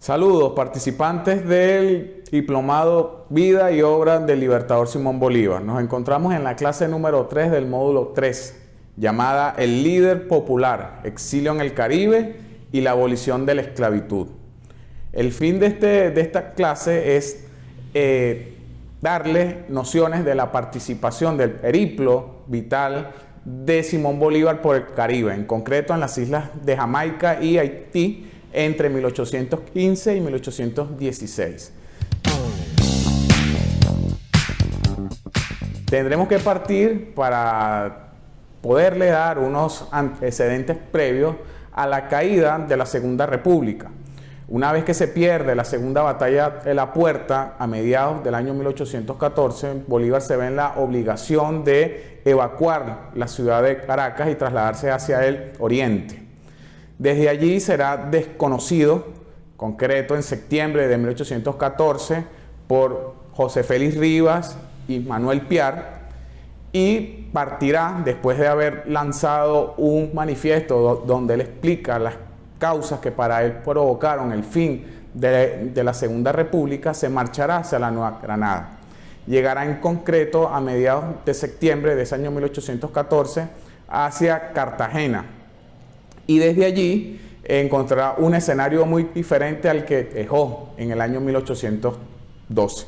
Saludos, participantes del Diplomado Vida y Obra del Libertador Simón Bolívar. Nos encontramos en la clase número 3 del módulo 3, llamada El líder popular, exilio en el Caribe y la abolición de la esclavitud. El fin de esta clase es darle nociones de la participación del periplo vital de Simón Bolívar por el Caribe, en concreto en las islas de Jamaica y Haití, entre 1815 y 1816. Tendremos que partir para poderle dar unos antecedentes previos a la caída de la Segunda República. Una vez que se pierde la Segunda Batalla de la Puerta a mediados del año 1814, Bolívar se ve en la obligación de evacuar la ciudad de Caracas y trasladarse hacia el oriente. Desde allí será desconocido, concreto en septiembre de 1814, por José Félix Rivas y Manuel Piar, y partirá después de haber lanzado un manifiesto donde él explica las causas que para él provocaron el fin de la Segunda República. Se marchará hacia la Nueva Granada. Llegará en concreto a mediados de septiembre de ese año 1814 hacia Cartagena. Y desde allí encontrará un escenario muy diferente al que dejó en el año 1812.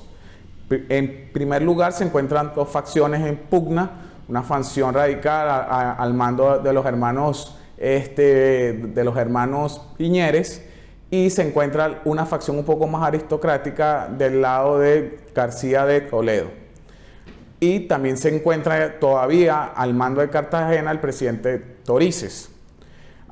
En primer lugar se encuentran dos facciones en pugna, una facción radical al mando de los hermanos Piñeres, y se encuentra una facción un poco más aristocrática del lado de García de Toledo. Y también se encuentra todavía al mando de Cartagena el presidente Torices.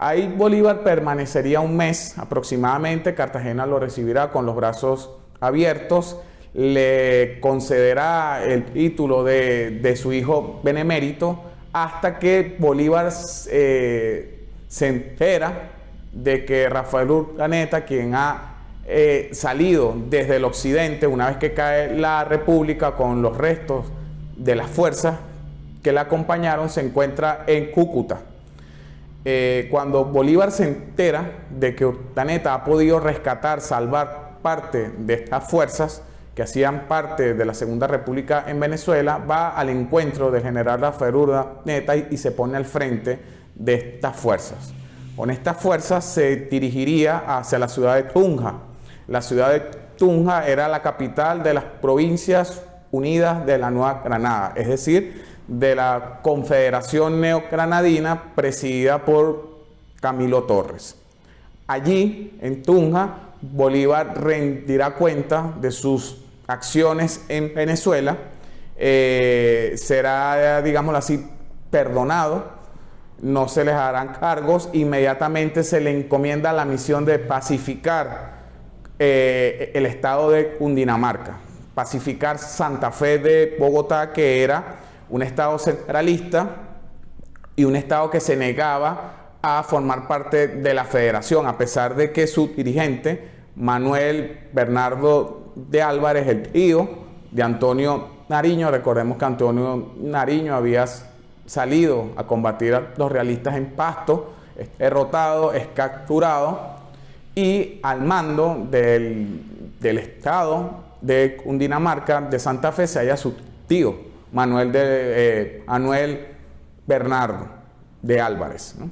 Ahí Bolívar permanecería un mes aproximadamente. Cartagena lo recibirá con los brazos abiertos, le concederá el título de su hijo benemérito, hasta que Bolívar se entera de que Rafael Urdaneta, quien ha salido desde el occidente una vez que cae la República con los restos de las fuerzas que la acompañaron, se encuentra en Cúcuta. Cuando Bolívar se entera de que Urdaneta ha podido rescatar, salvar parte de estas fuerzas que hacían parte de la Segunda República en Venezuela, va al encuentro del general Rafael Urdaneta y se pone al frente de estas fuerzas. Con estas fuerzas se dirigiría hacia la ciudad de Tunja. La ciudad de Tunja era la capital de las Provincias Unidas de la Nueva Granada, es decir, de la Confederación Neogranadina presidida por Camilo Torres. Allí, en Tunja, Bolívar rendirá cuenta de sus acciones en Venezuela, será, digámoslo así, perdonado, no se les harán cargos, inmediatamente se le encomienda la misión de pacificar el estado de Cundinamarca, pacificar Santa Fe de Bogotá, que era un estado centralista y un estado que se negaba a formar parte de la federación, a pesar de que su dirigente, Manuel Bernardo de Álvarez, el tío de Antonio Nariño, recordemos que Antonio Nariño había salido a combatir a los realistas en Pasto, es derrotado, es capturado, y al mando del estado de Cundinamarca, de Santa Fe, se halla su tío, Manuel Bernardo de Álvarez, ¿no?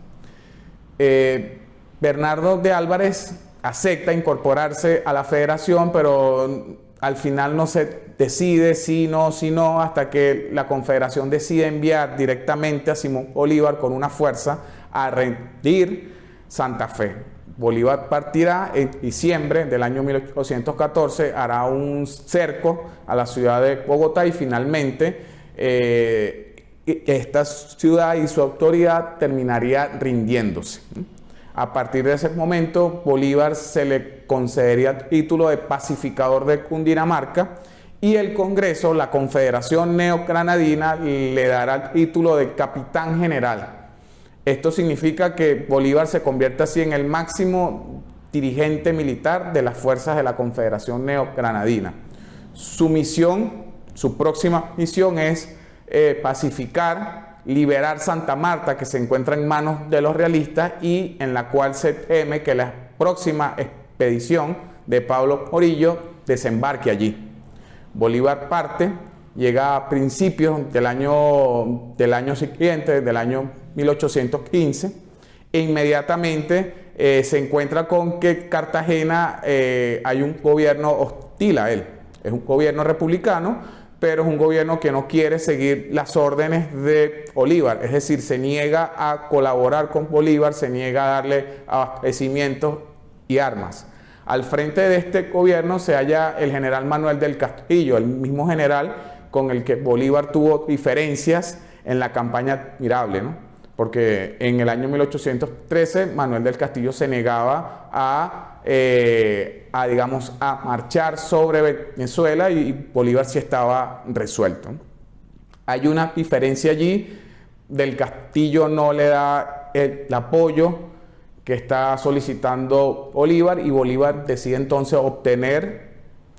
Bernardo de Álvarez acepta incorporarse a la federación, pero al final no se decide si no, hasta que la Confederación decide enviar directamente a Simón Bolívar con una fuerza a rendir Santa Fe. Bolívar partirá en diciembre del año 1814, hará un cerco a la ciudad de Bogotá y finalmente esta ciudad y su autoridad terminaría rindiéndose. A partir de ese momento, Bolívar se le concedería el título de pacificador de Cundinamarca y el Congreso, la Confederación Neogranadina, le dará el título de capitán general. Esto significa que Bolívar se convierte así en el máximo dirigente militar de las fuerzas de la Confederación Neogranadina. Su misión, su próxima misión es pacificar, liberar Santa Marta, que se encuentra en manos de los realistas y en la cual se teme que la próxima expedición de Pablo Morillo desembarque allí. Bolívar parte, llega a principios del año siguiente, del año 1815, e inmediatamente se encuentra con que Cartagena hay un gobierno hostil a él. Es un gobierno republicano, pero es un gobierno que no quiere seguir las órdenes de Bolívar, es decir, se niega a colaborar con Bolívar, se niega a darle abastecimientos y armas. Al frente de este gobierno se halla el general Manuel del Castillo, el mismo general con el que Bolívar tuvo diferencias en la campaña Admirable, ¿no? Porque en el año 1813 Manuel del Castillo se negaba a marchar sobre Venezuela y Bolívar sí estaba resuelto. Hay una diferencia allí, del Castillo no le da el apoyo que está solicitando Bolívar y Bolívar decide entonces obtener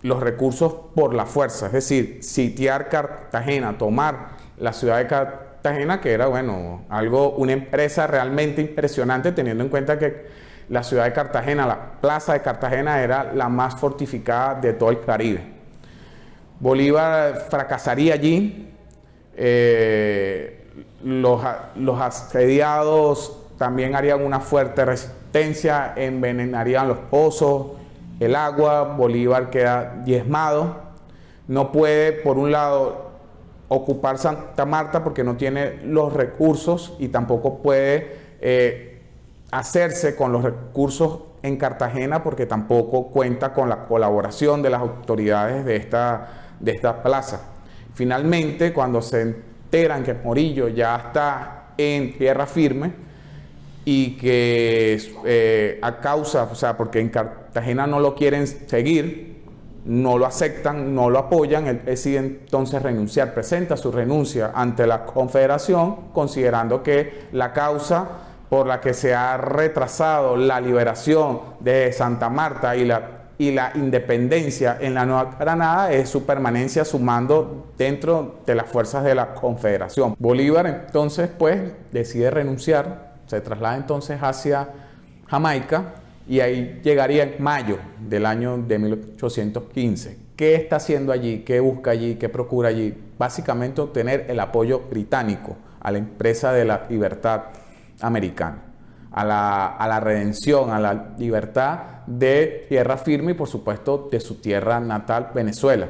los recursos por la fuerza, es decir, sitiar Cartagena, tomar la ciudad de Cartagena, que era, una empresa realmente impresionante, teniendo en cuenta que la ciudad de Cartagena, la plaza de Cartagena, era la más fortificada de todo el Caribe. Bolívar fracasaría allí, los asediados también harían una fuerte resistencia, envenenarían los pozos, el agua. Bolívar queda diezmado, no puede, por un lado, ocupar Santa Marta porque no tiene los recursos y tampoco puede hacerse con los recursos en Cartagena porque tampoco cuenta con la colaboración de las autoridades de esta plaza. Finalmente, cuando se enteran que Morillo ya está en tierra firme y que porque en Cartagena no lo quieren seguir, no lo aceptan, no lo apoyan, él decide entonces renunciar, presenta su renuncia ante la Confederación, considerando que la causa por la que se ha retrasado la liberación de Santa Marta y la independencia en la Nueva Granada es su permanencia sumando dentro de las fuerzas de la Confederación. Bolívar entonces decide renunciar, se traslada entonces hacia Jamaica y ahí llegaría en mayo del año de 1815. ¿Qué está haciendo allí? ¿Qué busca allí? ¿Qué procura allí? Básicamente obtener el apoyo británico a la empresa de la libertad americana, a la redención, a la libertad de tierra firme y por supuesto de su tierra natal, Venezuela.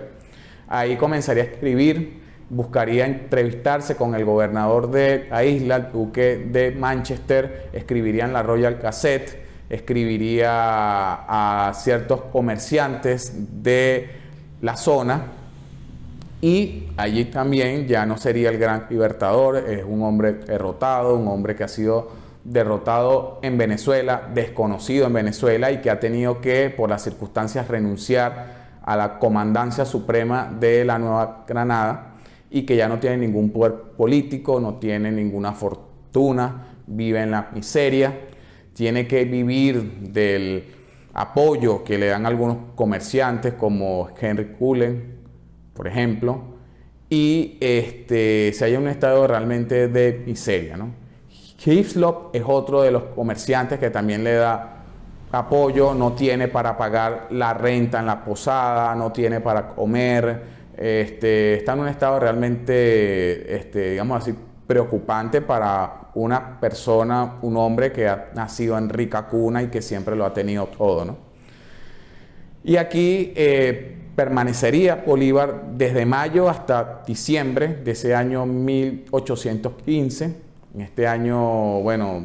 Ahí comenzaría a escribir, buscaría entrevistarse con el gobernador de la isla, el duque de Manchester, escribiría en la Royal Gazette, escribiría a ciertos comerciantes de la zona y allí también ya no sería el gran libertador, es un hombre derrotado, un hombre que ha sido derrotado en Venezuela, desconocido en Venezuela y que ha tenido que, por las circunstancias, renunciar a la comandancia suprema de la Nueva Granada y que ya no tiene ningún poder político, no tiene ninguna fortuna, vive en la miseria, tiene que vivir del apoyo que le dan algunos comerciantes como Henry Cullen, por ejemplo, y se halla en un estado realmente de miseria, ¿no? Hislop es otro de los comerciantes que también le da apoyo, no tiene para pagar la renta en la posada, no tiene para comer, está en un estado realmente, digamos así, preocupante para una persona, un hombre que ha nacido en rica cuna y que siempre lo ha tenido todo, ¿no? Y aquí permanecería Bolívar desde mayo hasta diciembre de ese año 1815. En este año,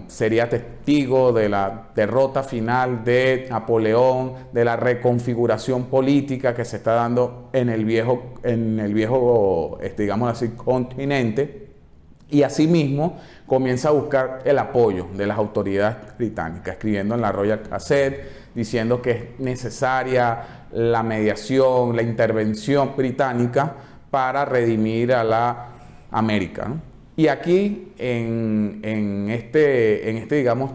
sería testigo de la derrota final de Napoleón, de la reconfiguración política que se está dando en el viejo, digamos así, continente. Y asimismo comienza a buscar el apoyo de las autoridades británicas, escribiendo en la Royal Gazette, diciendo que es necesaria la mediación, la intervención británica para redimir a la América, ¿no? Y aquí, en este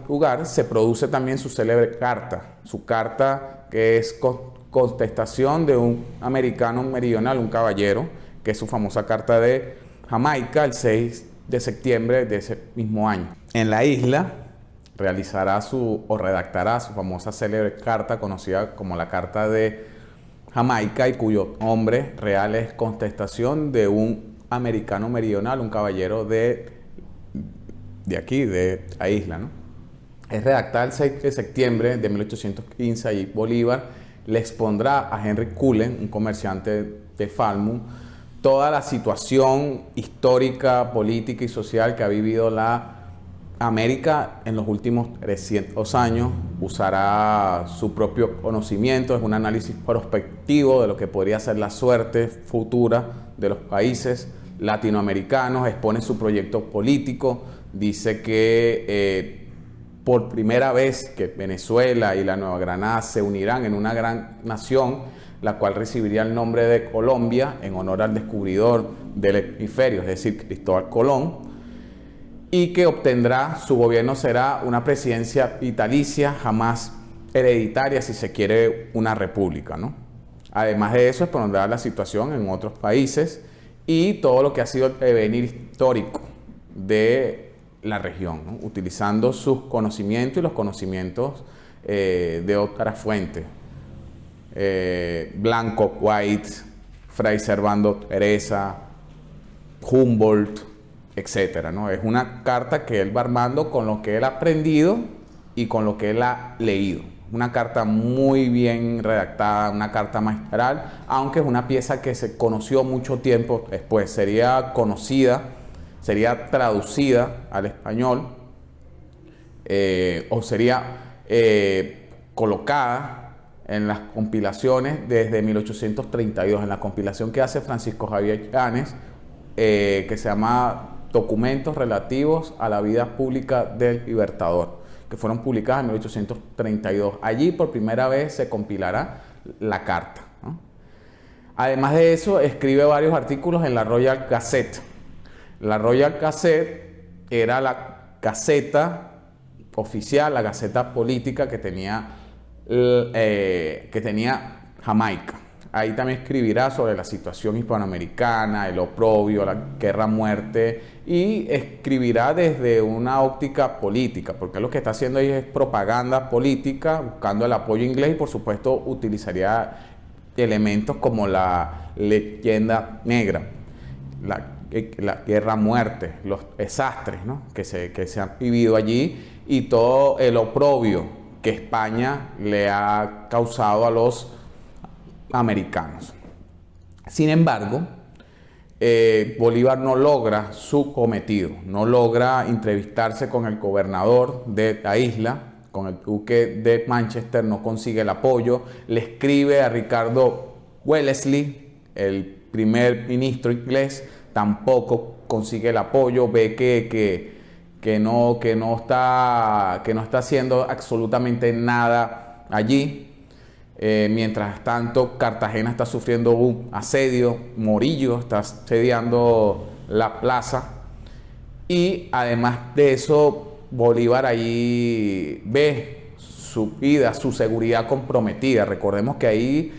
lugar, se produce también su célebre carta. Su carta que es contestación de un americano meridional, un caballero, que es su famosa carta de Jamaica, el 6 de septiembre de ese mismo año. En la isla realizará o redactará su famosa célebre carta conocida como la Carta de Jamaica, y cuyo nombre real es Contestación de un americano meridional, un caballero de aquí, de la isla, ¿no? Es redactada el 6 de septiembre de 1815. Allí Bolívar le expondrá a Henry Cullen, un comerciante de Falmouth, toda la situación histórica, política y social que ha vivido la América en los últimos 300 años. Usará su propio conocimiento, es un análisis prospectivo de lo que podría ser la suerte futura de los países latinoamericanos, expone su proyecto político, dice que por primera vez que Venezuela y la Nueva Granada se unirán en una gran nación, la cual recibiría el nombre de Colombia en honor al descubridor del hemisferio, es decir, Cristóbal Colón, y que obtendrá, su gobierno será una presidencia vitalicia, jamás hereditaria, si se quiere una república, ¿no? Además de eso, expondrá la situación en otros países y todo lo que ha sido el devenir histórico de la región, ¿no? Utilizando sus conocimientos y los conocimientos de otras fuentes. Blanco, White, Fray Servando Teresa, Humboldt, etcétera, ¿no? Es una carta que él va armando con lo que él ha aprendido y con lo que él ha leído. Una carta muy bien redactada, una carta magistral, aunque es una pieza que se conoció mucho tiempo después. Sería conocida, sería traducida al español o sería colocada en las compilaciones desde 1832, en la compilación que hace Francisco Javier Llanes, que se llama Documentos relativos a la vida pública del Libertador, que fueron publicadas en 1832. Allí por primera vez se compilará la carta, ¿no? Además de eso, escribe varios artículos en la Royal Gazette. La Royal Gazette era la gaceta oficial, la gaceta política que tenía Jamaica. Ahí también escribirá sobre la situación hispanoamericana, el oprobio, la guerra a muerte, y escribirá desde una óptica política, porque lo que está haciendo ahí es propaganda política, buscando el apoyo inglés, y por supuesto utilizaría elementos como la leyenda negra, la guerra a muerte, los desastres, ¿no? que se han vivido allí, y todo el oprobio que España le ha causado a los americanos. Sin embargo, Bolívar no logra su cometido, no logra entrevistarse con el gobernador de la isla, con el duque de Manchester, no consigue el apoyo, le escribe a Ricardo Wellesley, el primer ministro inglés, tampoco consigue el apoyo, ve que no está haciendo absolutamente nada allí. Mientras tanto, Cartagena está sufriendo un asedio, Morillo está asediando la plaza, y además de eso, Bolívar ahí ve su vida, su seguridad comprometida. Recordemos que ahí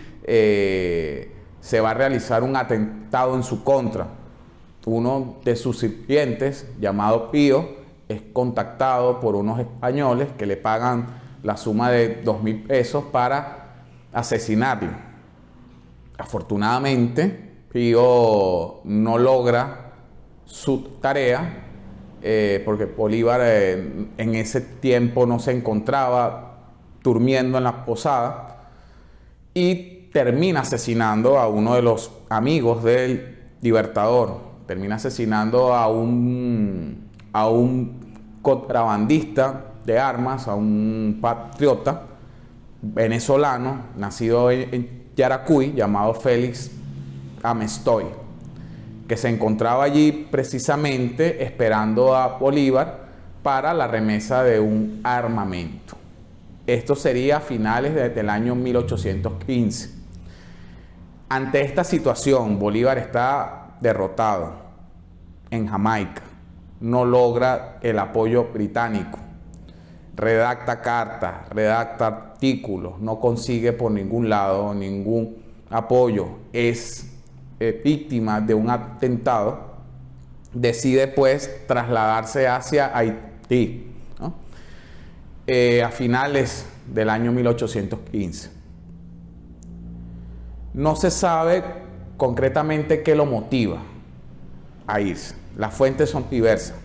se va a realizar un atentado en su contra. Uno de sus sirvientes, llamado Pío, es contactado por unos españoles que le pagan la suma de 2.000 pesos para asesinarlo. Afortunadamente, Pío no logra su tarea porque Bolívar en ese tiempo no se encontraba durmiendo en la posada, y termina asesinando a uno de los amigos del Libertador. Termina asesinando a un contrabandista de armas, a un patriota venezolano nacido en Yaracuy, llamado Félix Amestoy, que se encontraba allí precisamente esperando a Bolívar para la remesa de un armamento. Esto sería a finales del año 1815. Ante esta situación, Bolívar está derrotado en Jamaica, no logra el apoyo británico, redacta cartas, redacta artículos, no consigue por ningún lado ningún apoyo, es víctima de un atentado, decide pues trasladarse hacia Haití, ¿no? a finales del año 1815. No se sabe concretamente qué lo motiva a irse. Las fuentes son diversas.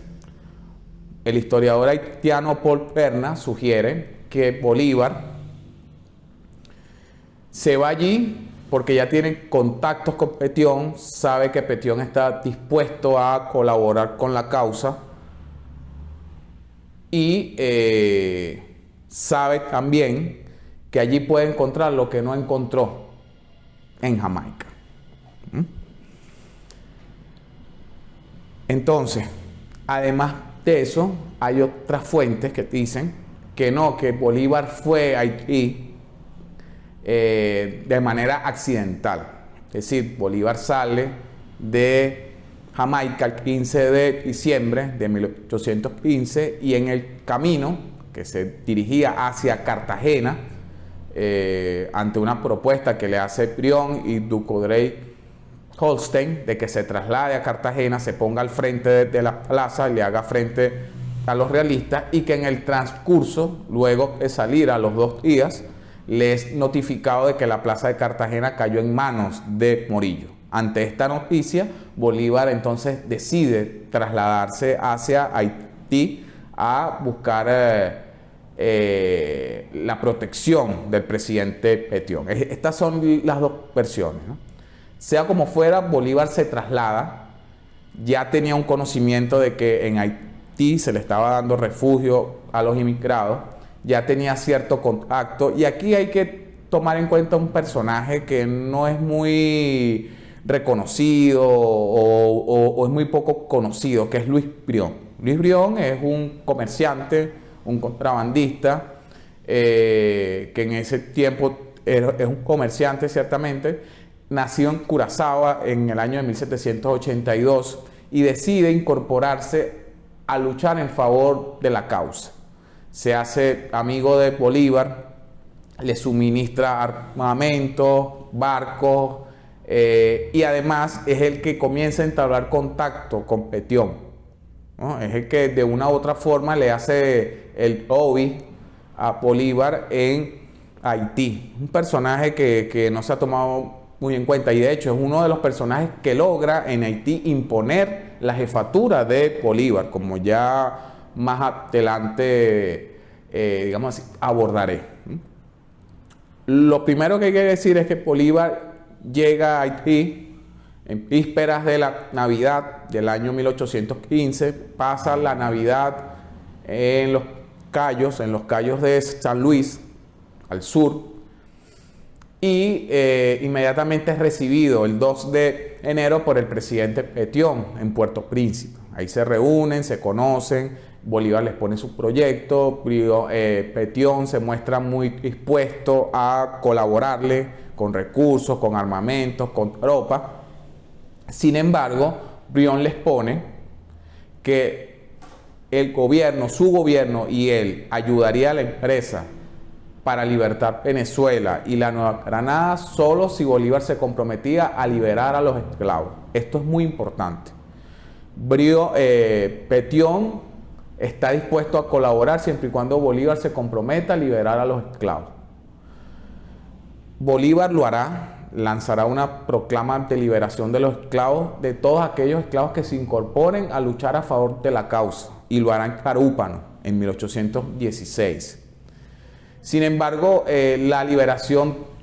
El historiador haitiano Paul Perna sugiere que Bolívar se va allí porque ya tiene contactos con Pétion, sabe que Pétion está dispuesto a colaborar con la causa y sabe también que allí puede encontrar lo que no encontró en Jamaica. Entonces, además de eso, hay otras fuentes que dicen que no, que Bolívar fue a Haití de manera accidental. Es decir, Bolívar sale de Jamaica el 15 de diciembre de 1815 y en el camino que se dirigía hacia Cartagena, ante una propuesta que le hace Brion y Ducoudray-Holstein de que se traslade a Cartagena, se ponga al frente de la plaza y le haga frente a los realistas, y que en el transcurso, luego de salir a los 2 días, le es notificado de que la plaza de Cartagena cayó en manos de Morillo. Ante esta noticia, Bolívar entonces decide trasladarse hacia Haití a buscar la protección del presidente Pétion. Estas son las dos versiones, ¿no? Sea como fuera, Bolívar se traslada, ya tenía un conocimiento de que en Haití se le estaba dando refugio a los inmigrados, ya tenía cierto contacto, y aquí hay que tomar en cuenta un personaje que no es muy reconocido o es muy poco conocido, que es Luis Brion. Luis Brion es un comerciante, un contrabandista, que en ese tiempo es un comerciante ciertamente, nació en Curazao en el año de 1782 y decide incorporarse a luchar en favor de la causa. Se hace amigo de Bolívar, le suministra armamento, barcos, y además es el que comienza a entablar contacto con Pétion, ¿no? Es el que de una u otra forma le hace el lobby a Bolívar en Haití. Un personaje que no se ha tomado muy en cuenta, y de hecho es uno de los personajes que logra en Haití imponer la jefatura de Bolívar, como ya más adelante digamos así, abordaré. Lo primero que hay que decir es que Bolívar llega a Haití en vísperas de la Navidad del año 1815, pasa la Navidad en los Cayos de San Luis, al sur, y inmediatamente es recibido el 2 de enero por el presidente Pétion en Puerto Príncipe. Ahí se reúnen, se conocen, Bolívar les pone su proyecto, Pétion se muestra muy dispuesto a colaborarle con recursos, con armamentos, con tropa. Sin embargo, Brion les pone que el gobierno, su gobierno y él ayudaría a la empresa para libertar Venezuela y la Nueva Granada solo si Bolívar se comprometía a liberar a los esclavos. Esto es muy importante. Pétion está dispuesto a colaborar siempre y cuando Bolívar se comprometa a liberar a los esclavos. Bolívar lo hará, lanzará una proclama de liberación de los esclavos, de todos aquellos esclavos que se incorporen a luchar a favor de la causa, y lo hará en Carúpano en 1816. Sin embargo, la liberación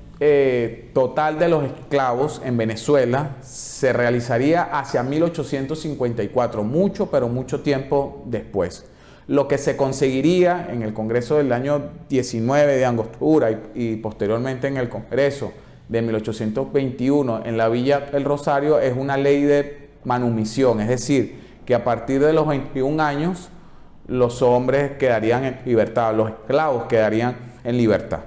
total de los esclavos en Venezuela se realizaría hacia 1854, mucho, pero mucho tiempo después. Lo que se conseguiría en el Congreso del año 19 de Angostura y posteriormente en el Congreso de 1821 en la Villa del Rosario es una ley de manumisión, es decir, que a partir de los 21 años los hombres quedarían en libertad, los esclavos quedarían en libertad.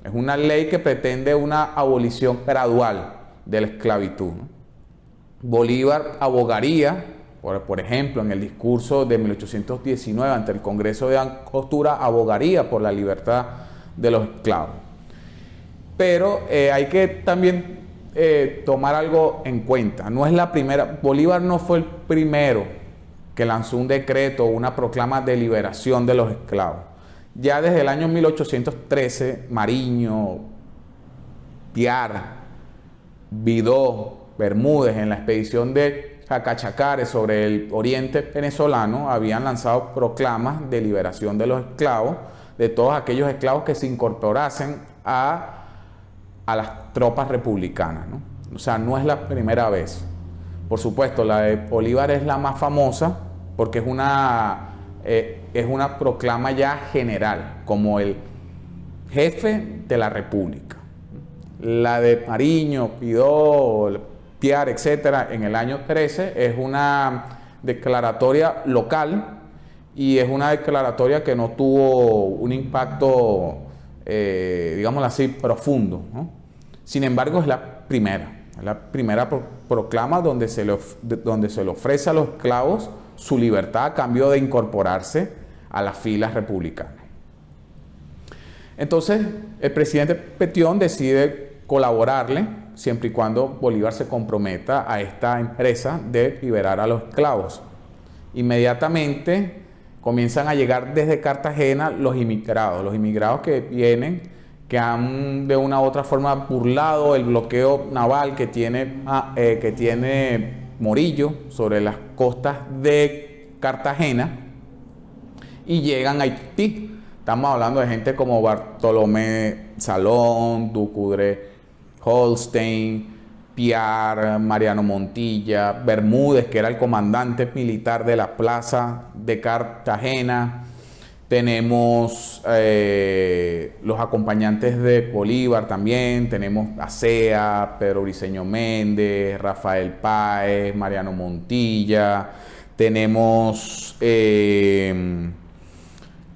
Es una ley que pretende una abolición gradual de la esclavitud, ¿no? Bolívar abogaría, por ejemplo, en el discurso de 1819 ante el Congreso de Angostura, abogaría por la libertad de los esclavos. Pero hay que también tomar algo en cuenta. No es la primera, Bolívar no fue el primero que lanzó un decreto o una proclama de liberación de los esclavos. Ya desde el año 1813, Mariño, Piar, Vidó, Bermúdez, en la expedición de Jacachacares sobre el oriente venezolano, habían lanzado proclamas de liberación de los esclavos, de todos aquellos esclavos que se incorporasen a las tropas republicanas, ¿no? O sea, no es la primera vez. Por supuesto, la de Bolívar es la más famosa porque es una proclama ya general, como el jefe de la república. La de Mariño, Pidó, Piar, etcétera, en el año 13 es una declaratoria local y es una declaratoria que no tuvo un impacto, digámoslo así, profundo, ¿no? Sin embargo, es la primera proclama donde se le ofrece a los esclavos su libertad a cambio de incorporarse a las filas republicanas. Entonces, el presidente Petión decide colaborarle siempre y cuando Bolívar se comprometa a esta empresa de liberar a los esclavos. Inmediatamente comienzan a llegar desde Cartagena los inmigrados que vienen, que han de una u otra forma burlado el bloqueo naval que tiene Morillo sobre las costas de Cartagena y llegan a Haití. Estamos hablando de gente como Bartolomé Salón, Ducudré Holstein, Piar, Mariano Montilla, Bermúdez, que era el comandante militar de la plaza de Cartagena. Tenemos los acompañantes de Bolívar también, tenemos a Sea, Pedro Briceño Méndez, Rafael Páez, Mariano Montilla, tenemos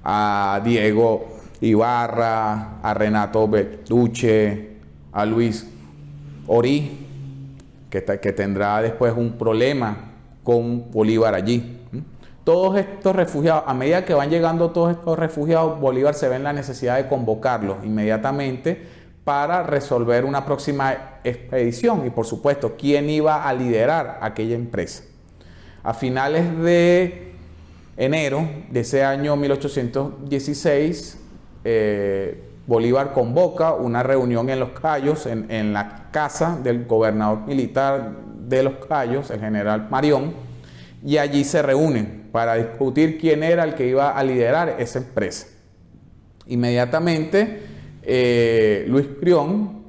a Diego Ibarra, a Renato Bertucci, a Luis Orí, que tendrá después un problema con Bolívar allí. Todos estos refugiados, a medida que van llegando todos estos refugiados, Bolívar se ve en la necesidad de convocarlos inmediatamente para resolver una próxima expedición y, por supuesto, quién iba a liderar aquella empresa. A finales de enero de ese año 1816, Bolívar convoca una reunión en Los Cayos, en la casa del gobernador militar de Los Cayos, el general Marión, y allí se reúnen para discutir quién era el que iba a liderar esa empresa. Inmediatamente, Luis Prión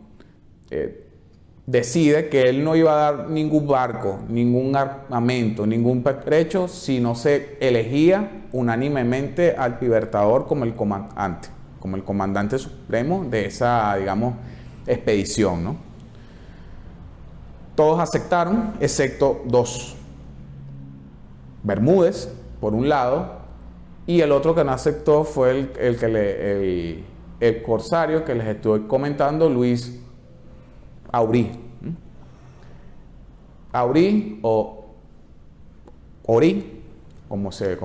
decide que él no iba a dar ningún barco, ningún armamento, ningún pertrecho si no se elegía unánimemente al Libertador como el comandante supremo de esa, digamos, expedición, ¿no? Todos aceptaron, excepto dos. Bermúdez, por un lado, y el otro que no aceptó fue el corsario que les estoy comentando, Luis Aurí. Aurí o Orí, como se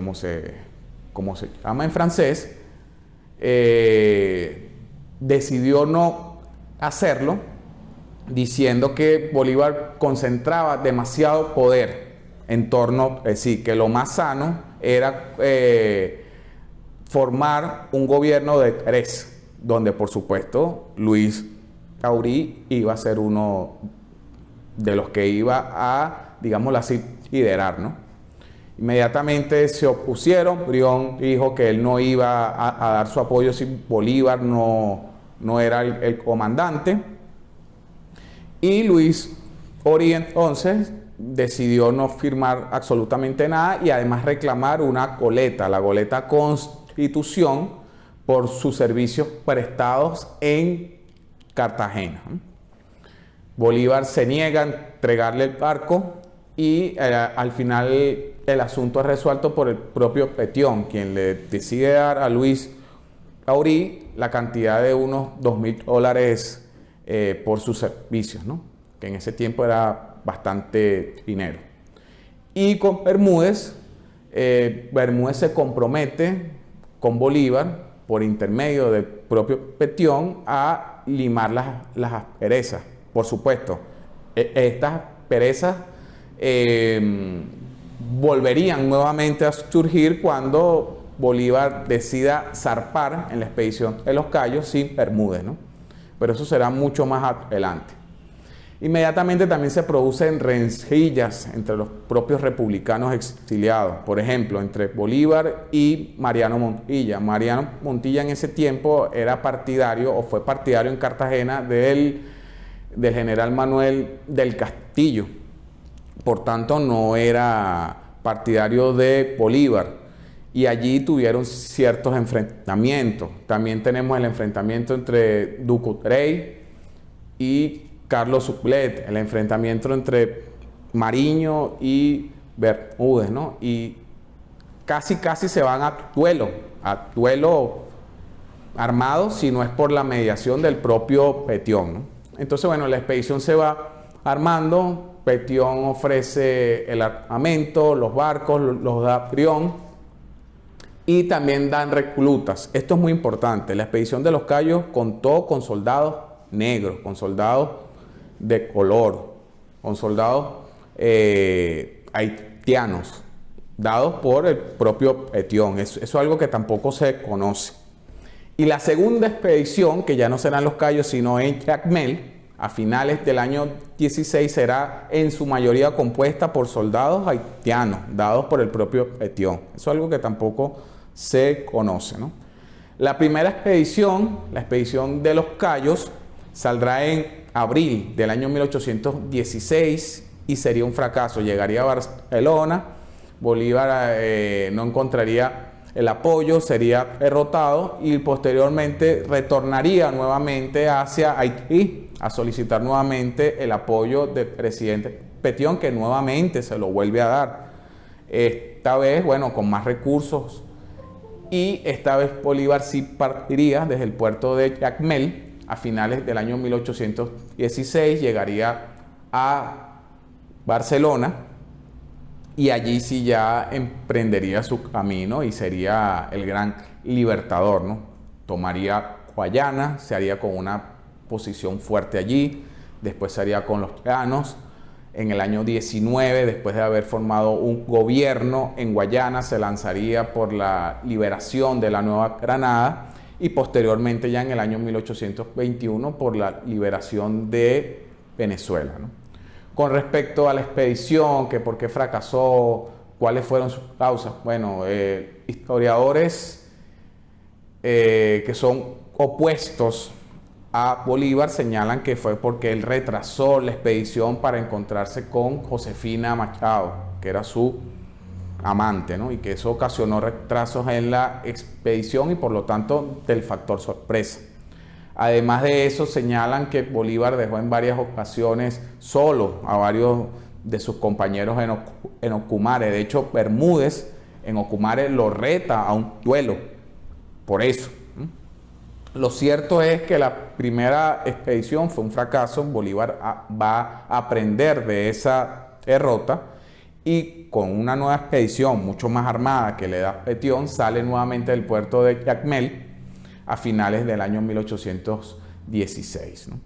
llama en francés, decidió no hacerlo, diciendo que Bolívar concentraba demasiado poder en torno, es decir, que lo más sano era formar un gobierno de tres, donde por supuesto Luis Aurí iba a ser uno de los que iba a, digámoslo así, liderar, ¿no? Inmediatamente se opusieron. Brión dijo que él no iba a dar su apoyo si Bolívar no era el comandante, y Luis Orí entonces decidió no firmar absolutamente nada y además reclamar una goleta, la goleta Constitución, por sus servicios prestados en Cartagena. Bolívar se niega a entregarle el barco y al final el asunto es resuelto por el propio Petión, quien le decide dar a Luis Aurí la cantidad de unos $2.000 por sus servicios, ¿no? Que en ese tiempo era bastante dinero. Y con Bermúdez, Bermúdez se compromete con Bolívar por intermedio del propio Petión a limar las asperezas. Por supuesto, estas asperezas volverían nuevamente a surgir cuando Bolívar decida zarpar en la expedición de los Cayos sin Bermúdez, ¿no? Pero eso será mucho más adelante. Inmediatamente también se producen rencillas entre los propios republicanos exiliados, por ejemplo, entre Bolívar y Mariano Montilla. Mariano Montilla en ese tiempo era partidario o fue partidario en Cartagena del general Manuel del Castillo. Por tanto, no era partidario de Bolívar. Y allí tuvieron ciertos enfrentamientos. También tenemos el enfrentamiento entre Ducrey y Carlos Suclet, el enfrentamiento entre Mariño y Bermúdez, ¿no? Y casi se van a duelo armado, si no es por la mediación del propio Petión, ¿no? Entonces, bueno, la expedición se va armando. Petión ofrece el armamento, los barcos, los da Brión, y también dan reclutas. Esto es muy importante. La expedición de los Cayos contó con soldados negros, con soldados de color, con soldados haitianos, dados por el propio Petión. Eso es algo que tampoco se conoce. Y la segunda expedición, que ya no serán los Cayos, sino en Jacmel, a finales del año 16, será en su mayoría compuesta por soldados haitianos, dados por el propio Petión. Eso es algo que tampoco se conoce, ¿no? La primera expedición, la expedición de los Cayos, saldrá en abril del año 1816 y sería un fracaso. Llegaría a Barcelona, Bolívar no encontraría el apoyo, sería derrotado y posteriormente retornaría nuevamente hacia Haití a solicitar nuevamente el apoyo del presidente Petión, que nuevamente se lo vuelve a dar. Esta vez, bueno, con más recursos, y esta vez Bolívar sí partiría desde el puerto de Jacmel a finales del año 1816, llegaría a Barcelona y allí sí ya emprendería su camino y sería el gran libertador, ¿no? Tomaría Guayana, se haría con una posición fuerte allí, después se haría con los llanos. En el año 19, después de haber formado un gobierno en Guayana, se lanzaría por la liberación de la Nueva Granada y posteriormente ya en el año 1821 por la liberación de Venezuela, ¿no? Con respecto a la expedición, que por qué fracasó, cuáles fueron sus causas, bueno, historiadores que son opuestos a Bolívar señalan que fue porque él retrasó la expedición para encontrarse con Josefina Machado, que era su amante, ¿no? Y que eso ocasionó retrasos en la expedición y por lo tanto del factor sorpresa. Además de eso, señalan que Bolívar dejó en varias ocasiones solo a varios de sus compañeros en Ocumare. De hecho, Bermúdez en Ocumare lo reta a un duelo por eso. Lo cierto es que la primera expedición fue un fracaso. Bolívar va a aprender de esa derrota y con una nueva expedición mucho más armada que le da Petión, sale nuevamente del puerto de Jacmel a finales del año 1816, ¿no?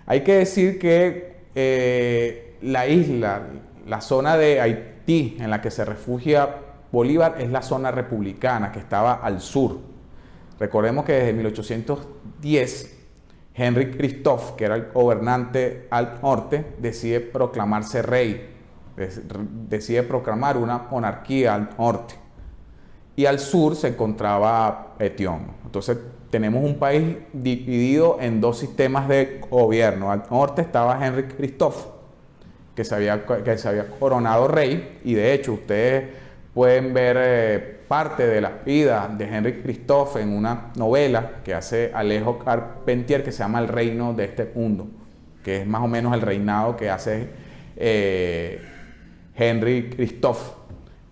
Hay que decir que la isla, la zona de Haití en la que se refugia Bolívar es la zona republicana que estaba al sur. Recordemos que desde 1810 Henry Christophe, que era el gobernante al norte, decide proclamarse rey, decide proclamar una monarquía al norte. Y al sur se encontraba Petión. Entonces tenemos un país dividido en dos sistemas de gobierno. Al norte estaba Henry Christophe, que se había coronado rey, y de hecho ustedes pueden ver parte de la vida de Henry Christophe en una novela que hace Alejo Carpentier que se llama El reino de este mundo, que es más o menos el reinado que hace Henry Christophe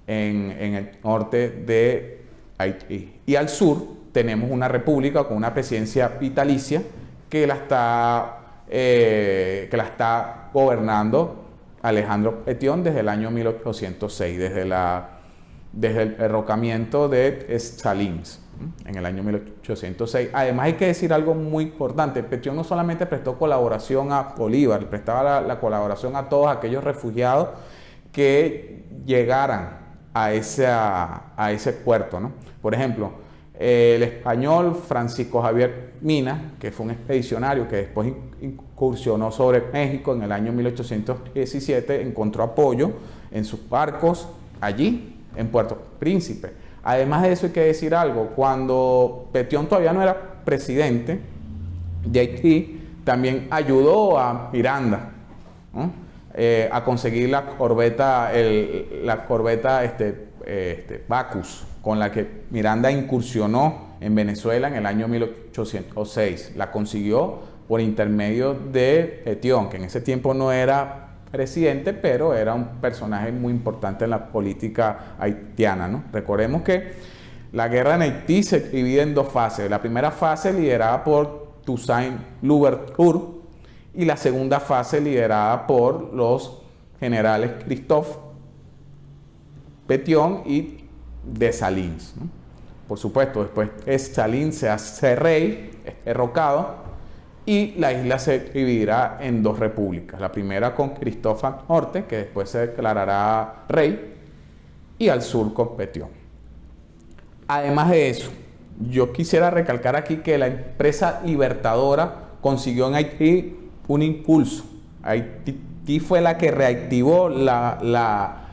en el norte de Haití. Y al sur tenemos una república con una presidencia vitalicia que la está gobernando Alejandro Petión desde el año 1806, desde el derrocamiento de Salins en el año 1806. Además hay que decir algo muy importante: Petión no solamente prestó colaboración a Bolívar, prestaba la colaboración a todos aquellos refugiados que llegaran a ese puerto, ¿no? Por ejemplo, el español Francisco Javier Mina, que fue un expedicionario que después incursionó sobre México en el año 1817, encontró apoyo en sus barcos allí, en Puerto Príncipe. Además de eso hay que decir algo, cuando Petión todavía no era presidente de Haití, también ayudó a Miranda, ¿no? A conseguir la corbeta Bacchus, con la que Miranda incursionó en Venezuela en el año 1806. La consiguió por intermedio de Petión, que en ese tiempo no era presidente, pero era un personaje muy importante en la política haitiana, ¿no? Recordemos que la guerra en Haití se divide en dos fases. La primera fase liderada por Toussaint Louverture y la segunda fase liderada por los generales Christophe Petión y Dessalines, ¿no? Por supuesto, después Dessalines se hace rey, es derrocado, y la isla se dividirá en dos repúblicas. La primera con Christophe al norte, que después se declarará rey, y al sur con Petión. Además de eso, yo quisiera recalcar aquí que la empresa libertadora consiguió en Haití un impulso. Haití fue la que reactivó la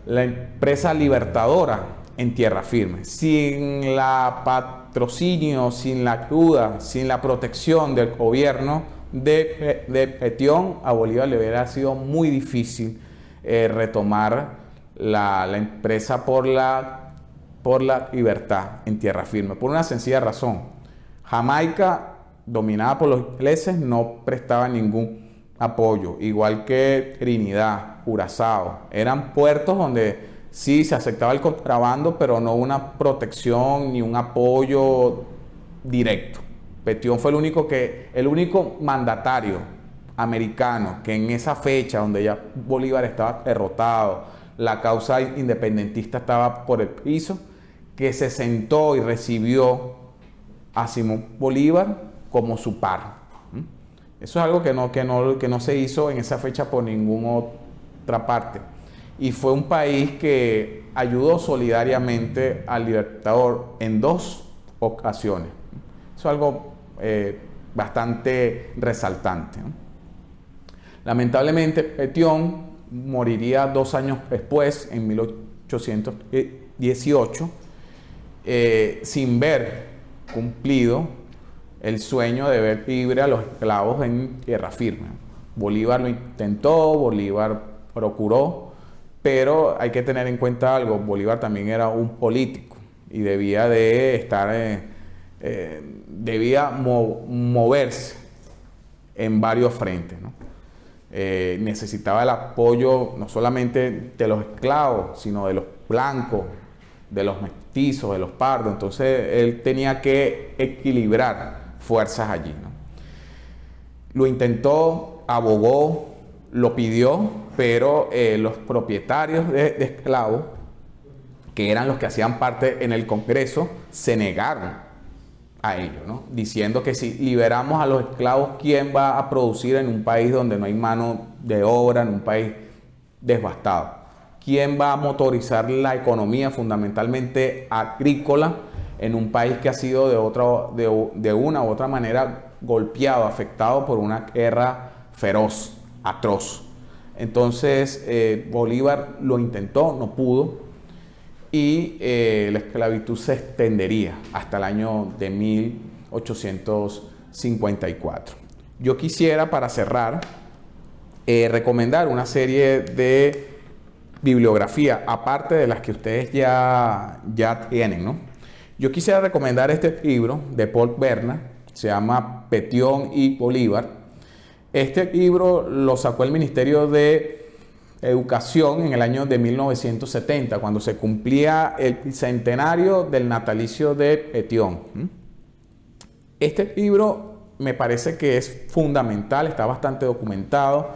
empresa libertadora en tierra firme. Sin la patrocinio, sin la ayuda, sin la protección del gobierno de Petión, a Bolívar le hubiera sido muy difícil retomar la empresa por la libertad en tierra firme, por una sencilla razón. Jamaica, dominada por los ingleses, no prestaba ningún apoyo, igual que Trinidad, Curazao. Eran puertos donde sí se aceptaba el contrabando, pero no una protección ni un apoyo directo. Petión fue el único mandatario americano que en esa fecha donde ya Bolívar estaba derrotado, la causa independentista estaba por el piso, que se sentó y recibió a Simón Bolívar como su par. Eso es algo que no se hizo en esa fecha por ninguna otra parte. Y fue un país que ayudó solidariamente al Libertador en dos ocasiones. Eso es algo bastante resaltante, ¿no? Lamentablemente, Petión moriría 2 años después, en 1818, sin ver cumplido el sueño de ver libre a los esclavos en tierra firme. Bolívar lo intentó, Bolívar procuró, pero hay que tener en cuenta algo: Bolívar también era un político y debía de estar, debía moverse en varios frentes, ¿no? Necesitaba el apoyo no solamente de los esclavos, sino de los blancos, de los mestizos, de los pardos. Entonces él tenía que equilibrar fuerzas allí, ¿no? Lo intentó, abogó, lo pidió, pero los propietarios de esclavos, que eran los que hacían parte en el Congreso, se negaron a ello, ¿no? Diciendo que si liberamos a los esclavos, ¿quién va a producir en un país donde no hay mano de obra, en un país devastado? ¿Quién va a motorizar la economía fundamentalmente agrícola en un país que ha sido de una u otra manera golpeado, afectado por una guerra feroz, atroz? Entonces Bolívar lo intentó, no pudo, y la esclavitud se extendería hasta el año de 1854. Yo quisiera, para cerrar, recomendar una serie de bibliografía, aparte de las que ustedes ya tienen, ¿no? Yo quisiera recomendar este libro de Paul Bernard, se llama Petión y Bolívar. Este libro lo sacó el Ministerio de Educación en el año de 1970, cuando se cumplía el centenario del natalicio de Petión. Este libro me parece que es fundamental, está bastante documentado.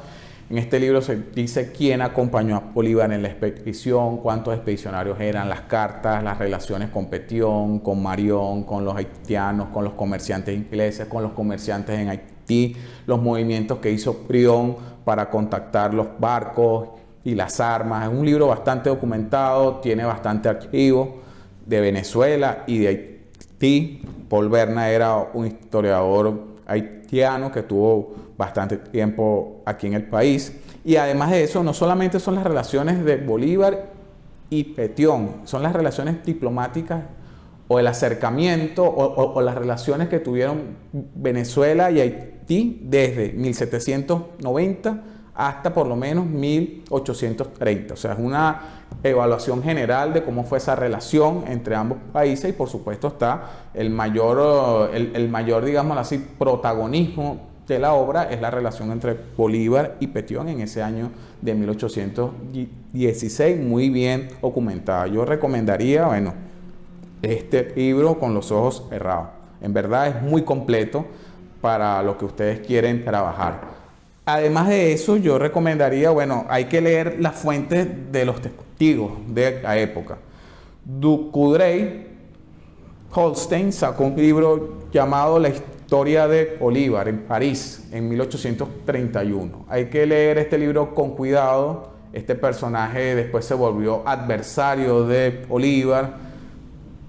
En este libro se dice quién acompañó a Bolívar en la expedición, cuántos expedicionarios eran, las cartas, las relaciones con Petión, con Marión, con los haitianos, con los comerciantes ingleses, con los comerciantes en Haití, los movimientos que hizo Brión para contactar los barcos y las armas. Es un libro bastante documentado, tiene bastante archivo de Venezuela y de Haití. Paul Berna era un historiador haitiano que tuvo bastante tiempo aquí en el país. Y además de eso, no solamente son las relaciones de Bolívar y Petión, son las relaciones diplomáticas o el acercamiento o las relaciones que tuvieron Venezuela y Haití desde 1790 hasta por lo menos 1830. O sea, es una evaluación general de cómo fue esa relación entre ambos países y por supuesto está el mayor, digámoslo así, protagonismo de la obra es la relación entre Bolívar y Petión en ese año de 1816, muy bien documentada. Yo recomendaría, bueno, este libro con los ojos cerrados. En verdad es muy completo para lo que ustedes quieren trabajar. Además de eso, yo recomendaría, bueno, hay que leer las fuentes de los testigos de la época. Ducoudray Holstein sacó un libro llamado La historia de Bolívar en París en 1831. Hay que leer este libro con cuidado. Este personaje después se volvió adversario de Bolívar,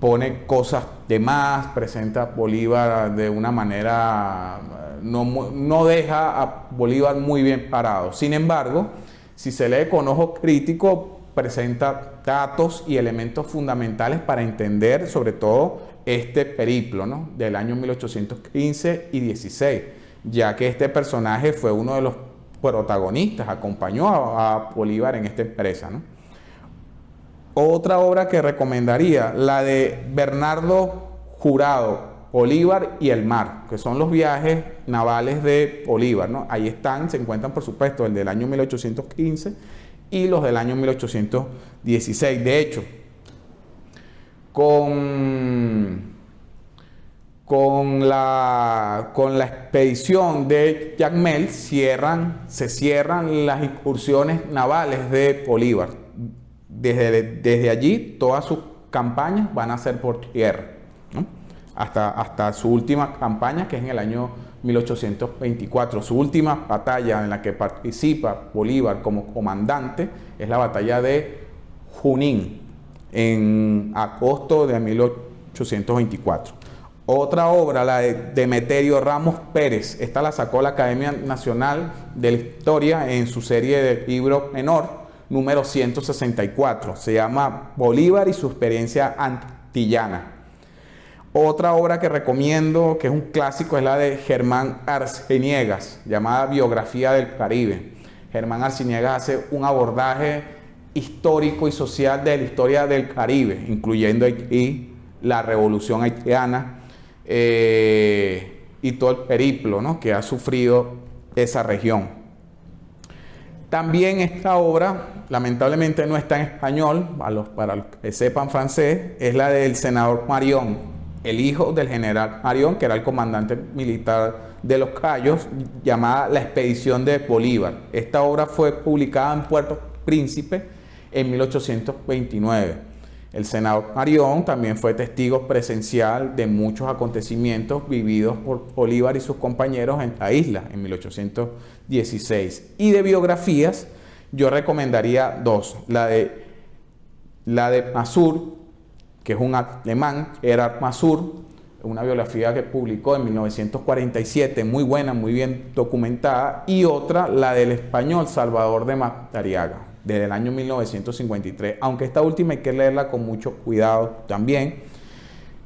pone cosas de más, presenta a Bolívar de una manera, no deja a Bolívar muy bien parado. Sin embargo, si se lee con ojo crítico, presenta datos y elementos fundamentales para entender sobre todo este periplo, ¿no?, del año 1815 y 16, ya que este personaje fue uno de los protagonistas, acompañó a Bolívar en esta empresa, ¿no? Otra obra que recomendaría, la de Bernardo Jurado, Bolívar y el mar, que son los viajes navales de Bolívar, ¿no? Ahí están, se encuentran por supuesto el del año 1815 y los del año 1816. De hecho, con la expedición de Jacmel se cierran las incursiones navales de Bolívar. Desde allí todas sus campañas van a ser por tierra, ¿no?, hasta su última campaña, que es en el año 1824. Su última batalla en la que participa Bolívar como comandante es la batalla de Junín en agosto de 1824. Otra obra, la de Demeterio Ramos Pérez, esta la sacó la Academia Nacional de la Historia en su serie de libro menor, número 164. Se llama Bolívar y su experiencia antillana. Otra obra que recomiendo, que es un clásico, es la de Germán Arciniegas, llamada Biografía del Caribe. Germán Arciniegas hace un abordaje histórico y social de la historia del Caribe, incluyendo aquí la Revolución Haitiana y todo el periplo, ¿no?, que ha sufrido esa región. También esta obra, lamentablemente no está en español, para los que sepan francés, es la del senador Marion, el hijo del general Marion, que era el comandante militar de los Cayos, llamada La expedición de Bolívar. Esta obra fue publicada en Puerto Príncipe en 1829. El senador Marion también fue testigo presencial de muchos acontecimientos vividos por Bolívar y sus compañeros en la isla en 1816. Y de biografías, yo recomendaría dos. La de Masur, que es un alemán, Erhard Masur, una biografía que publicó en 1947, muy buena, muy bien documentada, y otra, la del español Salvador de Madariaga, desde el año 1953, aunque esta última hay que leerla con mucho cuidado también.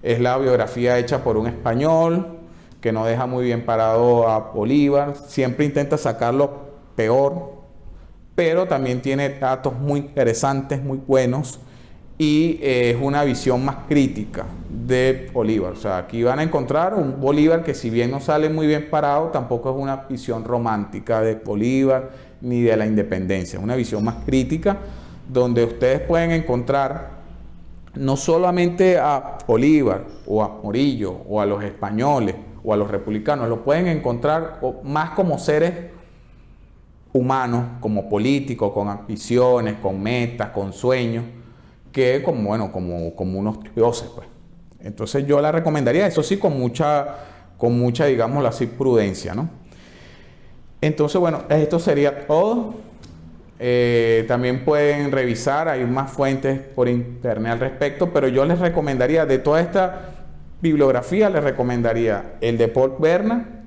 Es la biografía hecha por un español que no deja muy bien parado a Bolívar, siempre intenta sacar lo peor, pero también tiene datos muy interesantes, muy buenos, y es una visión más crítica de Bolívar. O sea, aquí van a encontrar un Bolívar que, si bien no sale muy bien parado, tampoco es una visión romántica de Bolívar ni de la independencia. Es una visión más crítica donde ustedes pueden encontrar no solamente a Bolívar o a Morillo o a los españoles o a los republicanos, lo pueden encontrar más como seres humanos, como políticos, con ambiciones, con metas, con sueños, que como unos dioses, pues. Entonces yo la recomendaría, eso sí, con mucha, digámoslo así, prudencia, ¿no? Entonces, bueno, esto sería todo. También pueden revisar, hay más fuentes por internet al respecto, pero yo les recomendaría, de toda esta bibliografía, les recomendaría el de Paul Berna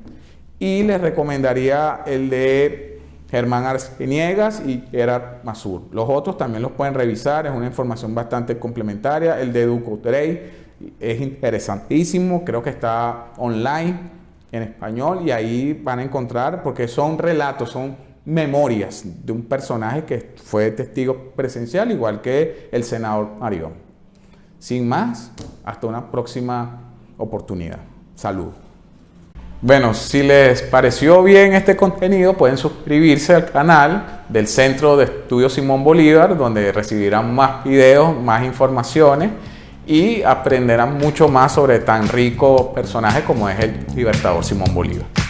y les recomendaría el de Germán Arciniegas y Gerard Masur. Los otros también los pueden revisar, es una información bastante complementaria. El de Ducoutrey es interesantísimo, creo que está online en español y ahí van a encontrar, porque son relatos, son memorias de un personaje que fue testigo presencial, igual que el senador Marión. Sin más, hasta una próxima oportunidad. Saludos. Bueno, si les pareció bien este contenido, pueden suscribirse al canal del Centro de Estudios Simón Bolívar, donde recibirán más videos, más informaciones y aprenderán mucho más sobre tan rico personaje como es el Libertador Simón Bolívar.